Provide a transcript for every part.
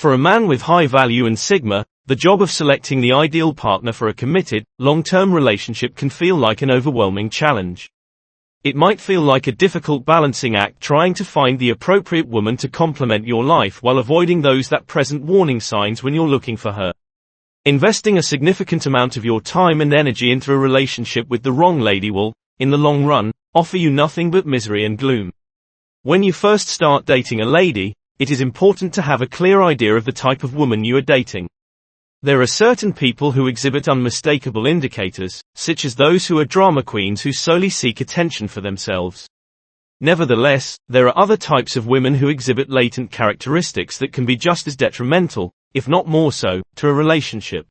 For a man with high value and sigma, the job of selecting the ideal partner for a committed, long-term relationship can feel like an overwhelming challenge. It might feel like a difficult balancing act trying to find the appropriate woman to complement your life while avoiding those that present warning signs when you're looking for her. Investing a significant amount of your time and energy into a relationship with the wrong lady will, in the long run, offer you nothing but misery and gloom. When you first start dating a lady, it is important to have a clear idea of the type of woman you are dating. There are certain people who exhibit unmistakable indicators, such as those who are drama queens who solely seek attention for themselves. Nevertheless, there are other types of women who exhibit latent characteristics that can be just as detrimental, if not more so, to a relationship.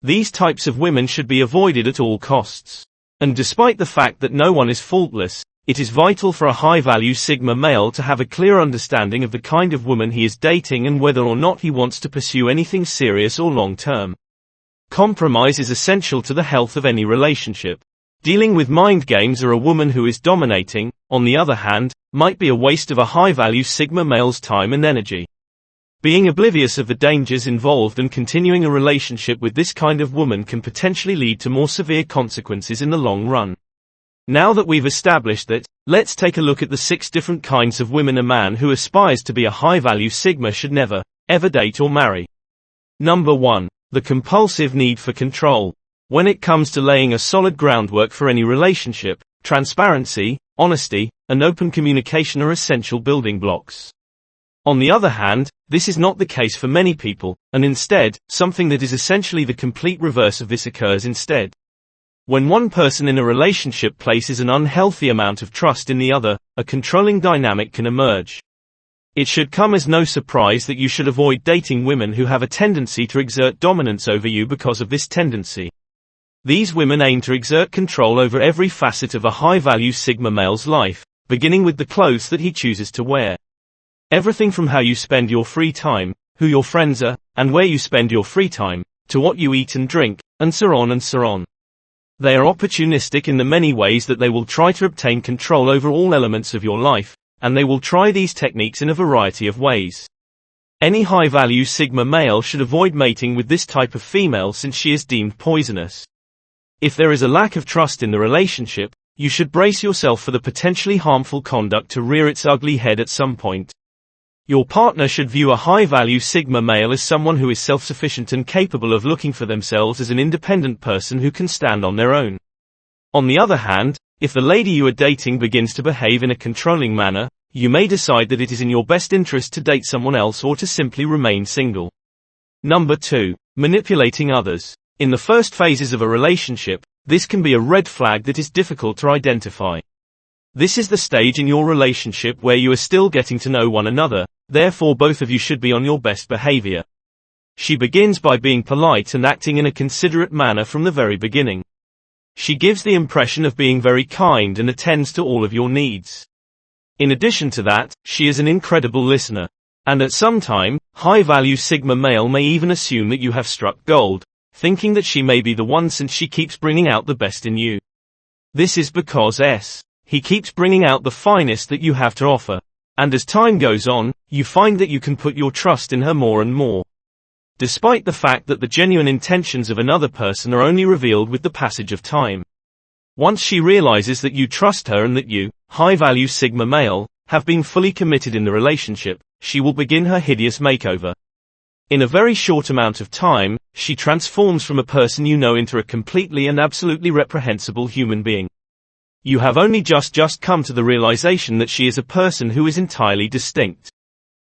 These types of women should be avoided at all costs. And despite the fact that no one is faultless, it is vital for a high-value sigma male to have a clear understanding of the kind of woman he is dating and whether or not he wants to pursue anything serious or long-term. Compromise is essential to the health of any relationship. Dealing with mind games or a woman who is dominating, on the other hand, might be a waste of a high-value sigma male's time and energy. Being oblivious of the dangers involved and continuing a relationship with this kind of woman can potentially lead to more severe consequences in the long run. Now that we've established that, let's take a look at the 6 different kinds of women a man who aspires to be a high-value sigma should never, ever date or marry. Number 1. The compulsive need for control. When it comes to laying a solid groundwork for any relationship, transparency, honesty, and open communication are essential building blocks. On the other hand, this is not the case for many people, and instead, something that is essentially the complete reverse of this occurs instead. When one person in a relationship places an unhealthy amount of trust in the other, a controlling dynamic can emerge. It should come as no surprise that you should avoid dating women who have a tendency to exert dominance over you because of this tendency. These women aim to exert control over every facet of a high-value sigma male's life, beginning with the clothes that he chooses to wear. Everything from how you spend your free time, who your friends are, and where you spend your free time, to what you eat and drink, and so on and so on. They are opportunistic in the many ways that they will try to obtain control over all elements of your life, and they will try these techniques in a variety of ways. Any high-value sigma male should avoid mating with this type of female since she is deemed poisonous. If there is a lack of trust in the relationship, you should brace yourself for the potentially harmful conduct to rear its ugly head at some point. Your partner should view a high-value sigma male as someone who is self-sufficient and capable of looking for themselves as an independent person who can stand on their own. On the other hand, if the lady you are dating begins to behave in a controlling manner, you may decide that it is in your best interest to date someone else or to simply remain single. Number 2. Manipulating others. In the first phases of a relationship, this can be a red flag that is difficult to identify. This is the stage in your relationship where you are still getting to know one another, therefore both of you should be on your best behavior. She begins by being polite and acting in a considerate manner from the very beginning. She gives the impression of being very kind and attends to all of your needs. In addition to that, she is an incredible listener. And at some time, high-value sigma male may even assume that you have struck gold, thinking that she may be the one since she keeps bringing out the best in you. This is because he keeps bringing out the finest that you have to offer. And as time goes on, you find that you can put your trust in her more and more. Despite the fact that the genuine intentions of another person are only revealed with the passage of time. Once she realizes that you trust her and that you, high-value sigma male, have been fully committed in the relationship, she will begin her hideous makeover. In a very short amount of time, she transforms from a person you know into a completely and absolutely reprehensible human being. You have only just come to the realization that she is a person who is entirely distinct.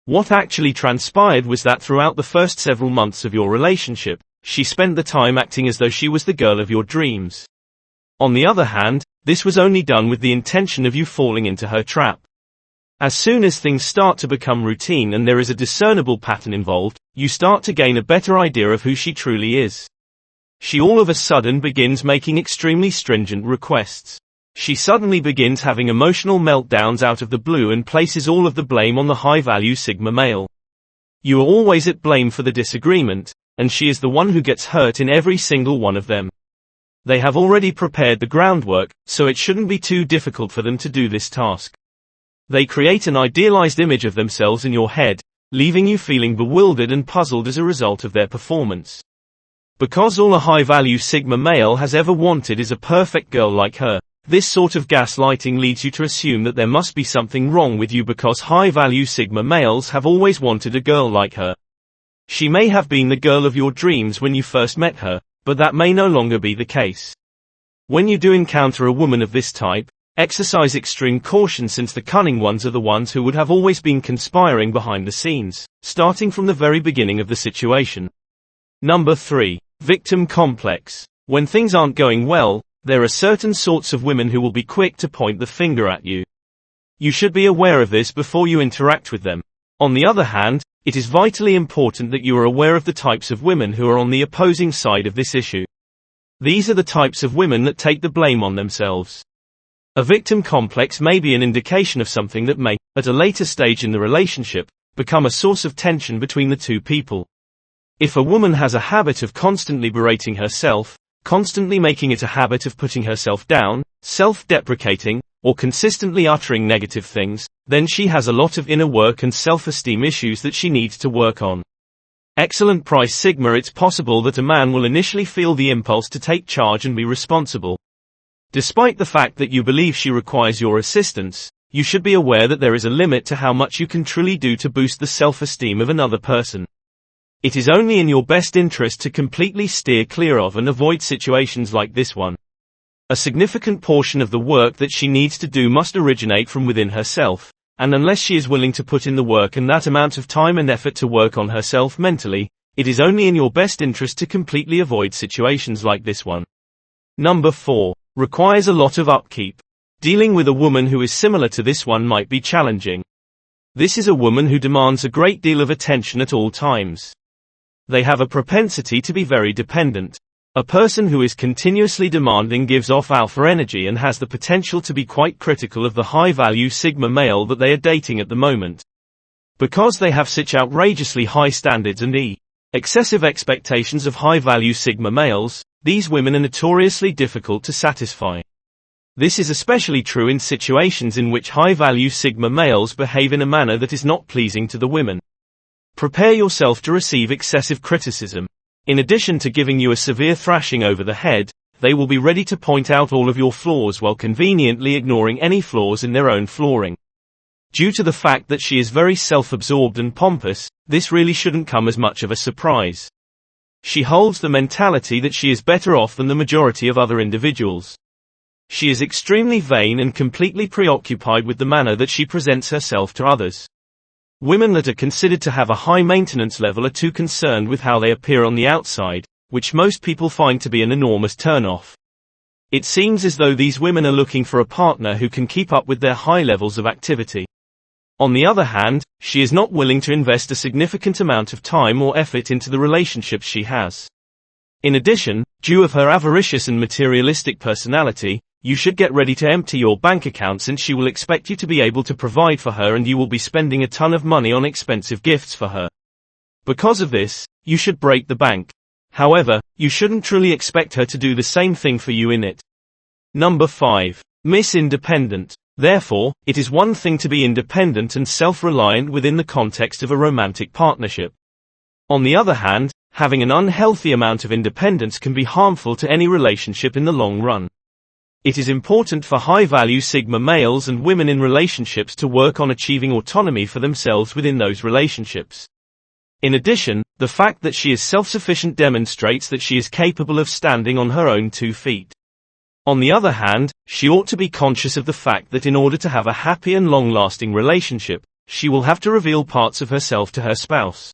What actually transpired was that throughout the first several months of your relationship, she spent the time acting as though she was the girl of your dreams. On the other hand, this was only done with the intention of you falling into her trap. As soon as things start to become routine and there is a discernible pattern involved, you start to gain a better idea of who she truly is. She all of a sudden begins making extremely stringent requests. She suddenly begins having emotional meltdowns out of the blue and places all of the blame on the high-value sigma male. You are always at blame for the disagreement, and she is the one who gets hurt in every single one of them. They have already prepared the groundwork, so it shouldn't be too difficult for them to do this task. They create an idealized image of themselves in your head, leaving you feeling bewildered and puzzled as a result of their performance. Because all a high-value Sigma male has ever wanted is a perfect girl like her, this sort of gaslighting leads you to assume that there must be something wrong with you because high-value Sigma males have always wanted a girl like her. She may have been the girl of your dreams when you first met her, but that may no longer be the case. When you do encounter a woman of this type, exercise extreme caution since the cunning ones are the ones who would have always been conspiring behind the scenes, starting from the very beginning of the situation. Number 3. Victim complex. When things aren't going well, there are certain sorts of women who will be quick to point the finger at you. You should be aware of this before you interact with them. On the other hand, it is vitally important that you are aware of the types of women who are on the opposing side of this issue. These are the types of women that take the blame on themselves. A victim complex may be an indication of something that may, at a later stage in the relationship, become a source of tension between the two people. If a woman has a habit of constantly berating herself, constantly making it a habit of putting herself down, self-deprecating, or consistently uttering negative things, then she has a lot of inner work and self-esteem issues that she needs to work on. Excellent price Sigma. It's possible that a man will initially feel the impulse to take charge and be responsible. Despite the fact that you believe she requires your assistance, you should be aware that there is a limit to how much you can truly do to boost the self-esteem of another person. It is only in your best interest to completely steer clear of and avoid situations like this one. A significant portion of the work that she needs to do must originate from within herself, and unless she is willing to put in the work and that amount of time and effort to work on herself mentally, it is only in your best interest to completely avoid situations like this one. Number 4. Requires a lot of upkeep. Dealing with a woman who is similar to this one might be challenging. This is a woman who demands a great deal of attention at all times. They have a propensity to be very dependent. A person who is continuously demanding gives off alpha energy and has the potential to be quite critical of the high-value Sigma male that they are dating at the moment. Because they have such outrageously high standards and excessive expectations of high-value Sigma males, these women are notoriously difficult to satisfy. This is especially true in situations in which high-value Sigma males behave in a manner that is not pleasing to the women. Prepare yourself to receive excessive criticism. In addition to giving you a severe thrashing over the head, they will be ready to point out all of your flaws while conveniently ignoring any flaws in their own flooring. Due to the fact that she is very self-absorbed and pompous, this really shouldn't come as much of a surprise. She holds the mentality that she is better off than the majority of other individuals. She is extremely vain and completely preoccupied with the manner that she presents herself to others. Women that are considered to have a high maintenance level are too concerned with how they appear on the outside, which most people find to be an enormous turn-off. It seems as though these women are looking for a partner who can keep up with their high levels of activity. On the other hand, she is not willing to invest a significant amount of time or effort into the relationships she has. In addition, due to her avaricious and materialistic personality, you should get ready to empty your bank account since she will expect you to be able to provide for her and you will be spending a ton of money on expensive gifts for her. Because of this, you should break the bank. However, you shouldn't truly expect her to do the same thing for you in it. Number 5. Miss Independent. Therefore, it is one thing to be independent and self-reliant within the context of a romantic partnership. On the other hand, having an unhealthy amount of independence can be harmful to any relationship in the long run. It is important for high-value Sigma males and women in relationships to work on achieving autonomy for themselves within those relationships. In addition, the fact that she is self-sufficient demonstrates that she is capable of standing on her own 2 feet. On the other hand, she ought to be conscious of the fact that in order to have a happy and long-lasting relationship, she will have to reveal parts of herself to her spouse.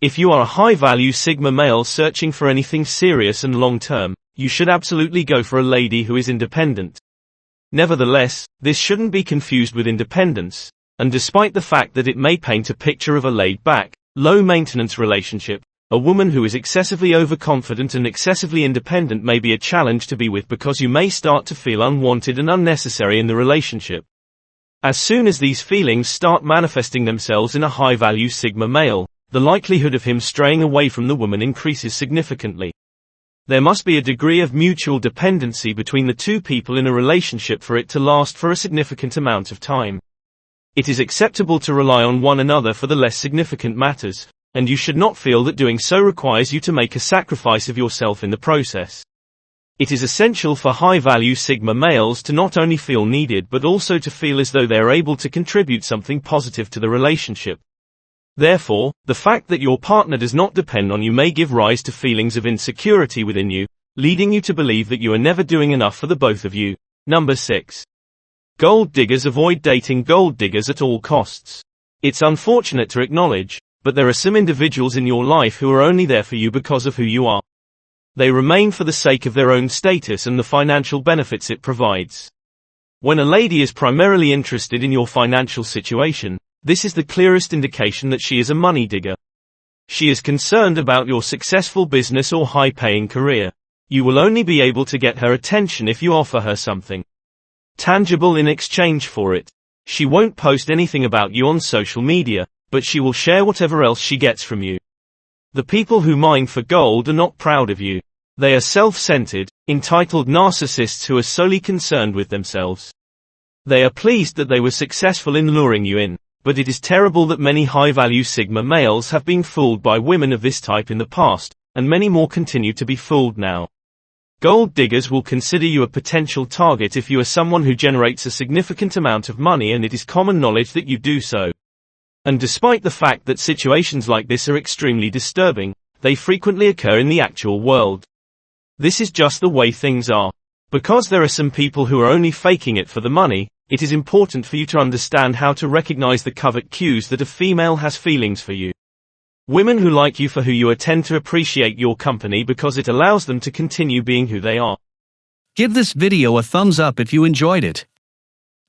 If you are a high-value Sigma male searching for anything serious and long-term, you should absolutely go for a lady who is independent. Nevertheless, this shouldn't be confused with independence, and despite the fact that it may paint a picture of a laid-back, low-maintenance relationship, a woman who is excessively overconfident and excessively independent may be a challenge to be with because you may start to feel unwanted and unnecessary in the relationship. As soon as these feelings start manifesting themselves in a high-value Sigma male, the likelihood of him straying away from the woman increases significantly. There must be a degree of mutual dependency between the two people in a relationship for it to last for a significant amount of time. It is acceptable to rely on one another for the less significant matters, and you should not feel that doing so requires you to make a sacrifice of yourself in the process. It is essential for high-value Sigma males to not only feel needed but also to feel as though they are able to contribute something positive to the relationship. Therefore, the fact that your partner does not depend on you may give rise to feelings of insecurity within you, leading you to believe that you are never doing enough for the both of you. Number 6. Gold diggers avoid dating gold diggers at all costs. It's unfortunate to acknowledge, but there are some individuals in your life who are only there for you because of who you are. They remain for the sake of their own status and the financial benefits it provides. When a lady is primarily interested in your financial situation, this is the clearest indication that she is a money digger. She is concerned about your successful business or high-paying career. You will only be able to get her attention if you offer her something tangible in exchange for it. She won't post anything about you on social media, but she will share whatever else she gets from you. The people who mine for gold are not proud of you. They are self-centered, entitled narcissists who are solely concerned with themselves. They are pleased that they were successful in luring you in, but it is terrible that many high-value Sigma males have been fooled by women of this type in the past, and many more continue to be fooled now. Gold diggers will consider you a potential target if you are someone who generates a significant amount of money, and it is common knowledge that you do so. And despite the fact that situations like this are extremely disturbing, they frequently occur in the actual world. This is just the way things are. Because there are some people who are only faking it for the money, it is important for you to understand how to recognize the covert cues that a female has feelings for you. Women who like you for who you are tend to appreciate your company because it allows them to continue being who they are. Give this video a thumbs up if you enjoyed it.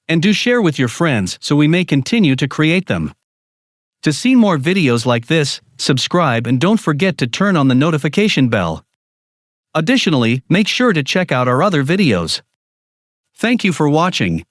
And do share with your friends so we may continue to create them. To see more videos like this, subscribe and don't forget to turn on the notification bell. Additionally, make sure to check out our other videos. Thank you for watching.